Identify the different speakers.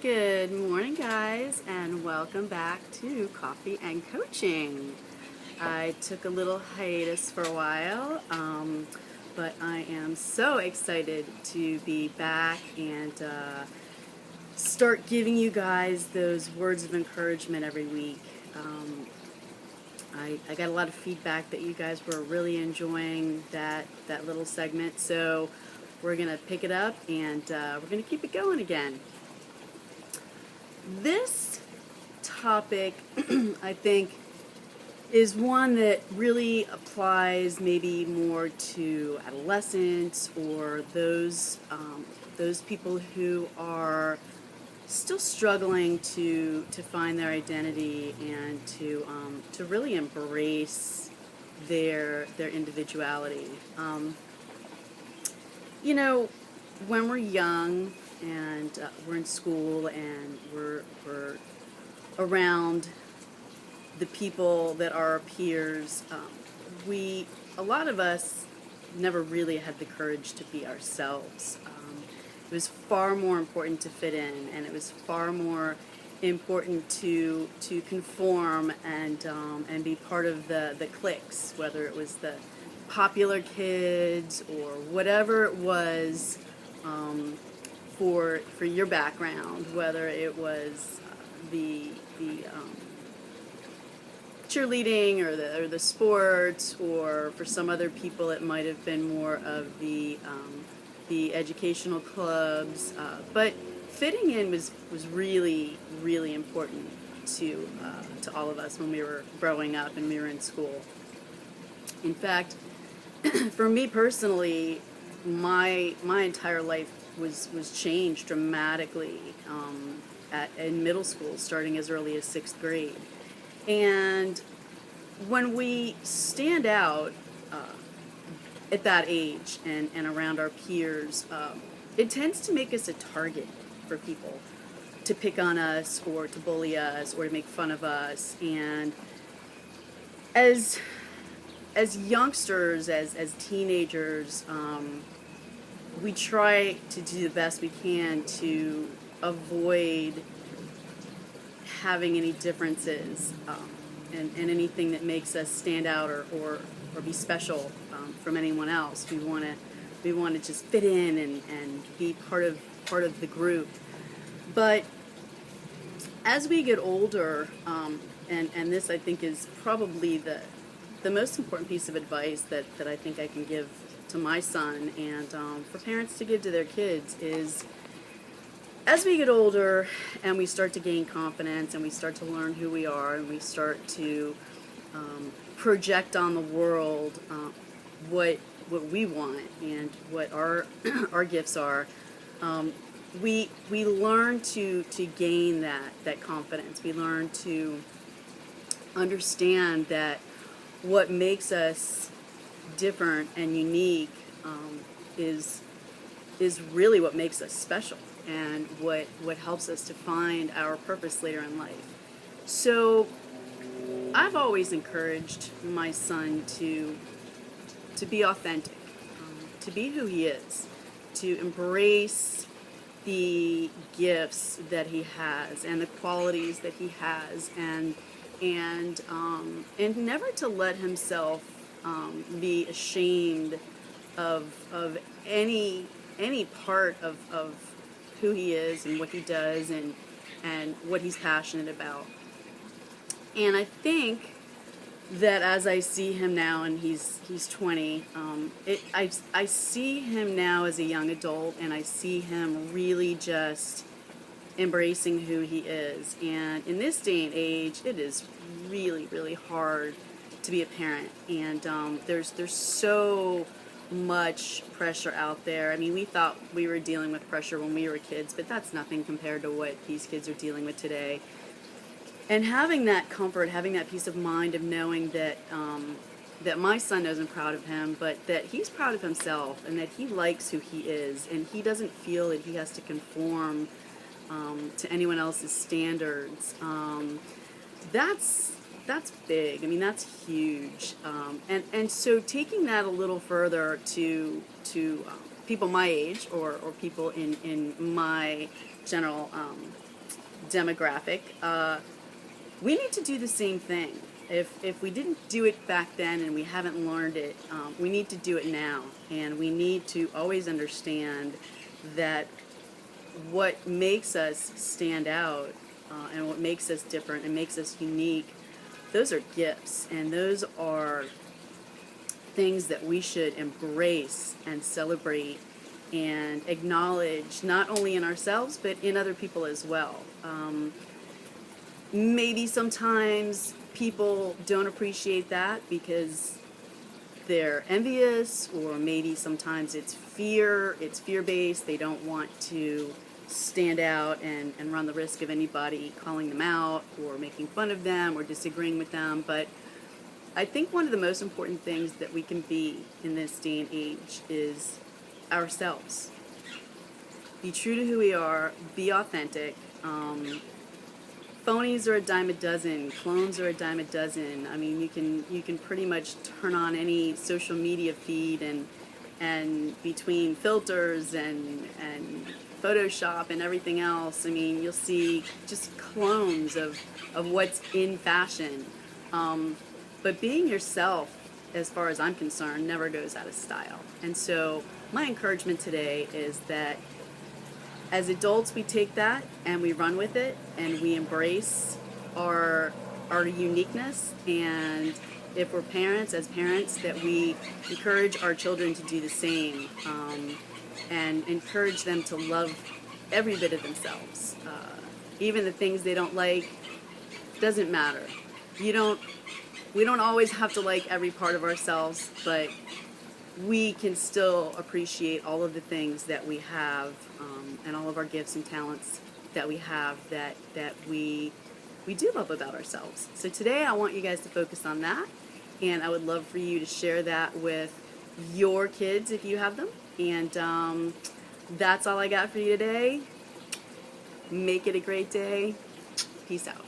Speaker 1: Good morning, guys, and welcome back to Coffee and Coaching. I took a little hiatus for a while, but I am so excited to be back and start giving you guys those words of encouragement every week. I got a lot of feedback that you guys were really enjoying that little segment, so we're going to pick it up and we're going to keep it going again. This topic, I think, is one that really applies maybe more to adolescents or those people who are still struggling to find their identity and to really embrace their individuality. You know, when we're young and we're in school and we're around the people that are our peers, a lot of us never really had the courage to be ourselves. It was far more important to fit in, and it was far more important to conform and be part of the cliques, whether it was the popular kids or whatever it was, for your background, whether it was the cheerleading or the sports, or for some other people it might have been more of the educational clubs. But fitting in was really really important to all of us when we were growing up and we were in school. In fact, for me personally, my entire life was changed dramatically in middle school, starting as early as 6th grade. And when we stand out at that age and around our peers, it tends to make us a target for people to pick on us or to bully us or to make fun of us. And as youngsters, as teenagers, we try to do the best we can to avoid having any differences and anything that makes us stand out or be special from anyone else. We want to just fit in and be part of the group. But as we get older, and this I think is probably the most important piece of advice that I think I can give to my son and for parents to give to their kids is, as we get older and we start to gain confidence and we start to learn who we are and we start to project on the world what we want and what our gifts are, we learn to gain that confidence. We learn to understand that what makes us different and unique is really what makes us special and what helps us to find our purpose later in life. So I've always encouraged my son to be authentic, to be who he is, to embrace the gifts that he has and the qualities that he has, and never to let himself be ashamed of any part of who he is and what he does and what he's passionate about. And I think that as I see him now, and he's 20, I see him now as a young adult, and I see him really just embracing who he is. And in this day and age, it is really really hard to be a parent, and there's so much pressure out there. I mean, we thought we were dealing with pressure when we were kids, but that's nothing compared to what these kids are dealing with today. And having that comfort, having that peace of mind of knowing that that my son knows I'm proud of him, but that he's proud of himself and that he likes who he is, and he doesn't feel that he has to conform to anyone else's standards. That's big. I mean, that's huge. And so taking that a little further to people my age or people in my general demographic, we need to do the same thing. If we didn't do it back then and we haven't learned it, we need to do it now. And we need to always understand that what makes us stand out and what makes us different and makes us unique, those are gifts. And those are things that we should embrace and celebrate and acknowledge, not only in ourselves but in other people as well. Maybe sometimes people don't appreciate that because they're envious, or maybe sometimes it's fear-based. They don't want to stand out and run the risk of anybody calling them out or making fun of them or disagreeing with them. But I think one of the most important things that we can be in this day and age is ourselves. Be true to who we are, be authentic. Phonies are a dime a dozen, clones are a dime a dozen. I mean, you can pretty much turn on any social media feed, and between filters and Photoshop and everything else, I mean, you'll see just clones of what's in fashion. But being yourself, as far as I'm concerned, never goes out of style. And so my encouragement today is that as adults, we take that and we run with it and we embrace our uniqueness. And if we're parents, as parents, that we encourage our children to do the same, and encourage them to love every bit of themselves. Even the things they don't like, doesn't matter. We don't always have to like every part of ourselves, but we can still appreciate all of the things that we have, and all of our gifts and talents that we have, that we do love about ourselves. So today I want you guys to focus on that, and I would love for you to share that with your kids if you have them. And that's all I got for you today. Make it a great day. Peace out.